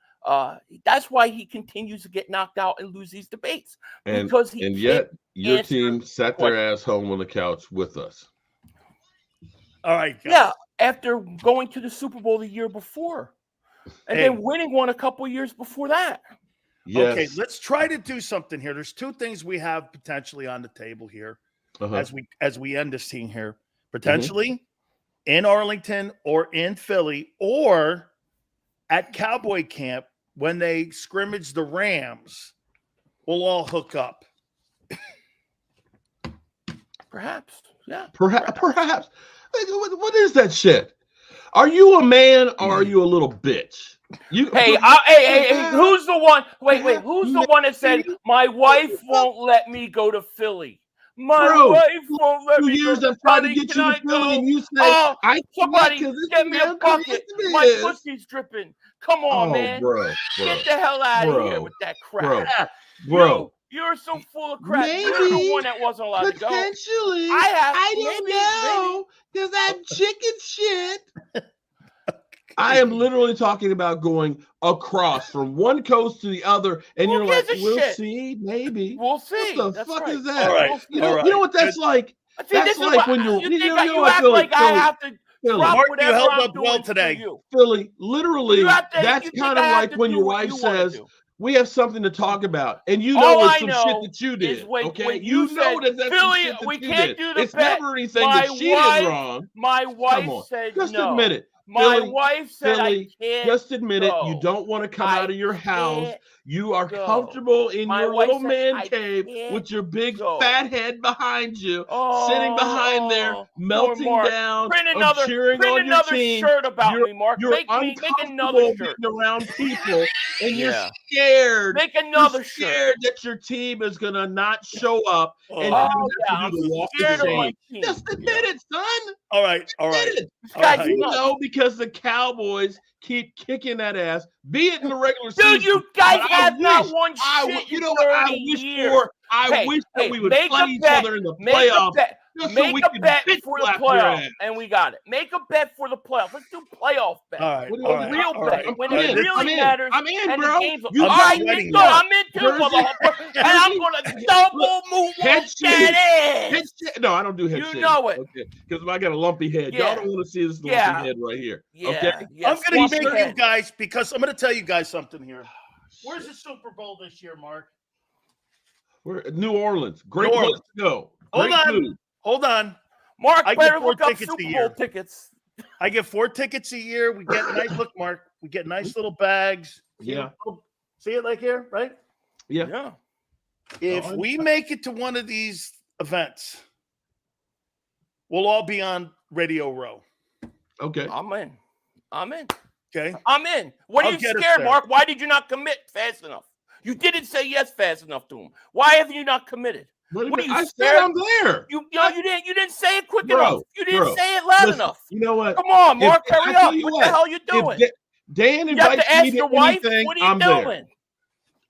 he continues to get knocked out and lose these debates. And yet your team sat their ass home on the couch with us. All right. Guys. Yeah, after going to the Super Bowl the year before. And then winning one a couple of years before that. Yes. Okay, let's try to do something here. There's 2 things we have potentially on the table here as we end this thing here. Potentially in Arlington or in Philly or at Cowboy camp when they scrimmage the Rams, we'll all hook up. Perhaps. Yeah. Perhaps. What is that shit? Are you a man or are you a little bitch? Hey, who's the one? Wait, who's the one that said my wife won't let me go to Philly? My wife won't let me go. 2 years I've tried to get you to Philly, and you say, somebody get me a bucket. My pussy's dripping. Come on, man. Bro. Get the hell out of here with that crap. Bro. You're so full of crap. Maybe, you're the one that wasn't allowed to go. Potentially. I don't know. Because that chicken shit. I am literally talking about going across from one coast to the other, and Who you're like, gives a we'll shit? see, maybe. We'll see. What the That's fuck right. is that? All right. You know, all right. you know what that's like? See, That's this is like what when you're, you you think. know, You what, act Philly, like I have to Philly, drop Mark, you whatever held I'm up well doing today. to you. Philly, literally, You have to- that's you think kind I of have like to when do your what wife you wanna says, do. we have something to talk about, and you know All it's I some know shit that you is did. when Okay, you know said, that's some Philly, shit that we you can't did. do the It's bet. never anything My that she wife- did wrong. My Come wife on, said just no. admit it. My Philly, wife said Philly, I can't. just admit it. You go. don't want to come I out of your house. can't You are go. comfortable in My your wife little said, man I cave can't with your big go. fat head behind you, Oh, sitting behind there, poor melting Mark. down, Print or another, cheering on your team. shirt about You're- me, Mark. You're Make another uncomfortable shirt. being around people, and you're Yeah. scared. Make another You're shirt. scared that your team is gonna not show up, and Oh, then Oh, you yeah, have I'm to do the walk scared of of my shame. team. Just admit it, son. all right. All right. Admit it. This All guy's right. You nuts. know, because the Cowboys keep kicking that ass, be it in the regular Dude, season. you guys but I have not wish- won I shit w- you in know what I 30 wish years. for? I Hey, wish that we would make play a each bet. other in the Make a playoffs bet. just so Make we a can bet bitch for the slap your playoffs, ass. and we got it. Make a bet for the playoffs. Let's do playoff bet. All right. What do All you right. want? Real all bet. right. When all it right. really matters. I'm in, and bro. the games. You All got right, it. sweating good. now. I'm into Jersey- motherfucker. And I'm Jersey- going to double moonwalk Head that Head ass. shake. No, I don't do head You shake. know it. Okay, because I got a lumpy head. Yeah. Y'all don't want to see this lumpy Yeah. head right here. Yeah. Okay. Yeah. I'm going to Swampy make you head. guys, because I'm going to tell you guys something here. Where's the Super Bowl this year, Mark? We're at New Orleans. Great New place Orleans. to go. Hold Great on. food. Hold on. Mark I get better 4 look up tickets a Super year. Bowl tickets. I get 4 tickets a year. We get nice look, Mark. We get nice little bags. Yeah. See it like here, right? Yeah. Yeah. If Oh, we make it to one of these events, we'll all be on Radio Row. Okay. I'm in. I'm in. Okay. I'm in. What are I'll you get us scared, there. Mark? Why did you not commit fast enough? You didn't say yes fast enough to him. Why have you not committed? What are you I scared? said I'm there. You didn't say it quick Bro, enough. You didn't bro, say it loud Listen, enough. you know what? Come on, Mark, If- I hurry tell up. you What what, the hell you doing? Dan You have invites to ask me to your wife. anything, What are you I'm doing? there.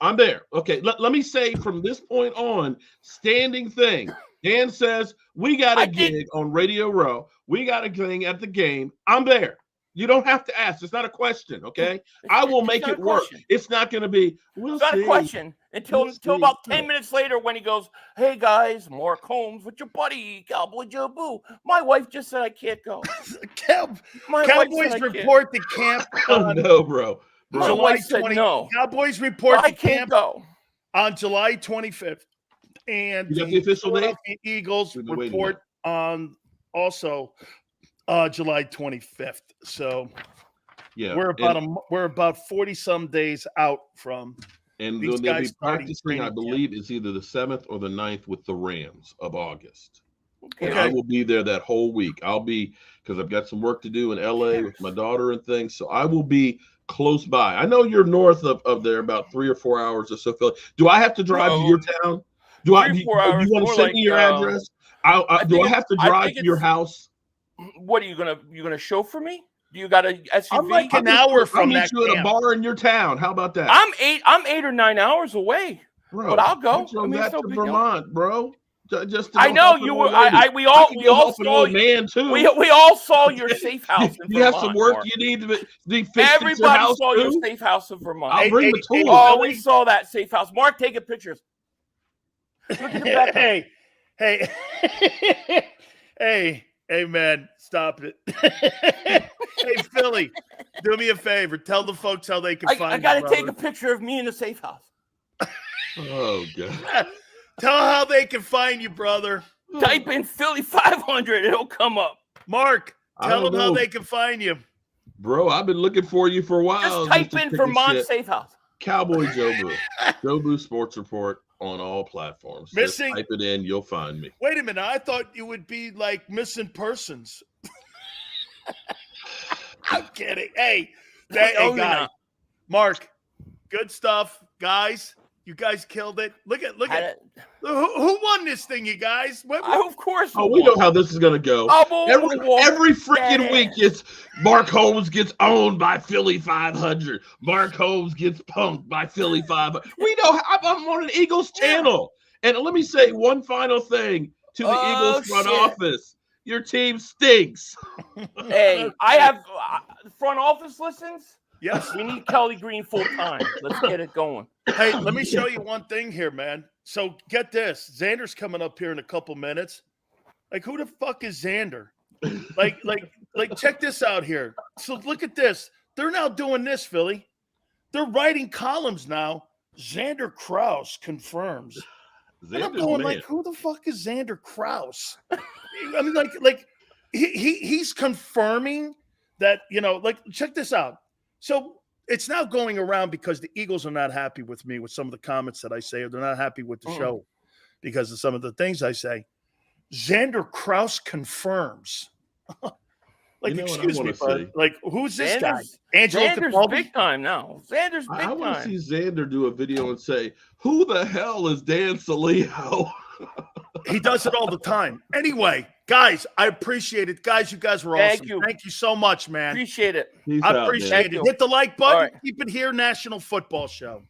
I'm there. Okay, let me say from this point on, standing thing. Dan says, we got a gig on Radio Row. We got a thing at the game. I'm there. You don't have to ask. It's not a question, okay? I will make not it a work. question. It's not going to be, we'll It's not see. a question until We'll see. about 10 minutes later when he goes, hey, guys, Mark Holmes with your buddy, Cowboy Joe Boo. My wife just said I can't go. My wife said Cowboys I can't. report to camp Oh, on no, bro. My July wife said 20. no. Cowboys report I to can't camp go. on July 25th. And You got the official date? Philadelphia Eagles We've been waiting report on also July 25th. So Yeah. we're about 40 some days out from And these then they'll be guys starting practicing, training I camp. believe it's either the 7th or the 9th with the Rams of August. And Okay. I will be there that whole week. I'll be, because I've got some work to do in LA with my daughter and things. So I will be close by. I know you're north of there, about 3 or 4 hours or so. Phil. Do I have to drive to your town? Do 3 or 4 hours, you want more to send like, me your address? Do I have to drive to your house? What are you gonna chauffeur me? Do you got a SUV? I'm like an hour I'll from meet that you at a camp. bar in your town. How about that? I'm 8 or 9 hours away. Bro, but I'll go. I drove I mean, that it's no to big deal. Vermont, bro. Just to I go know help an you old were. lady. We all can go help an saw old you. man too. We all saw your safe house in You have Vermont. some work Mark. you need to be fixed at your Everybody house saw your too? safe house in Vermont. I'll bring the tools. Oh, we saw that safe house. Mark, taking pictures. Look at the back. Hey, man, stop it. Hey, Philly, do me a favor. Tell the folks how they can find you. I got to take a brother. picture of me in the safe house. Oh god. Tell how they can find you, brother. Type in Philly.500. It'll come up. Mark, I tell don't them how know. they can find you. Bro, I've been looking for you for a while. Just type to in take a Vermont shit. safe house. Cowboy Joe Boo. Joe Boo Sports Report on all platforms. Just Missing- type it in, you'll find me. Wait a minute. I thought you would be like missing persons. I'm kidding. Hey, No, you're guy. not. Mark, good stuff. Guys, you guys killed it. Look at who won this thing, you guys? Of course. Oh, we know how this is gonna go. Every freaking week, it's Mark Holmes gets owned by Philly.500. Mark Holmes gets punked by Philly.500. We know I'm on an Eagles channel. And let me say one final thing to the Eagles front office. Your team stinks. Hey, I have front office listens. Yes. We need Kelly Green full time. Let's get it going. Hey, let me show you one thing here, man. So get this. Xander's coming up here in a couple minutes. Like, who the fuck is Xander? Like, check this out here. So look at this. They're now doing this, Philly. They're writing columns now. Xander Kraus confirms. And I'm going like, who the fuck is Xander Kraus? I mean, like he's confirming that, like, check this out. So it's now going around because the Eagles are not happy with me with some of the comments that I say, or they're not happy with the show because of some of the things I say. Xander Kraus confirms. Like, excuse me, bud. Like, who's this guy? Xander's big time now. Xander's big time. I want to see Xander do a video and say, who the hell is Dan Sileo? He does it all the time. Anyway, guys, I appreciate it. Guys, you guys were awesome. Thank you so much, man. Appreciate it. I appreciate it. Hit the like button. Right. Keep it here, National Football Show.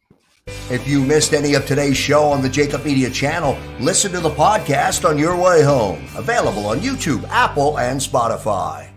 If you missed any of today's show on the JAKIB Media channel, listen to the podcast on your way home. Available on YouTube, Apple, and Spotify.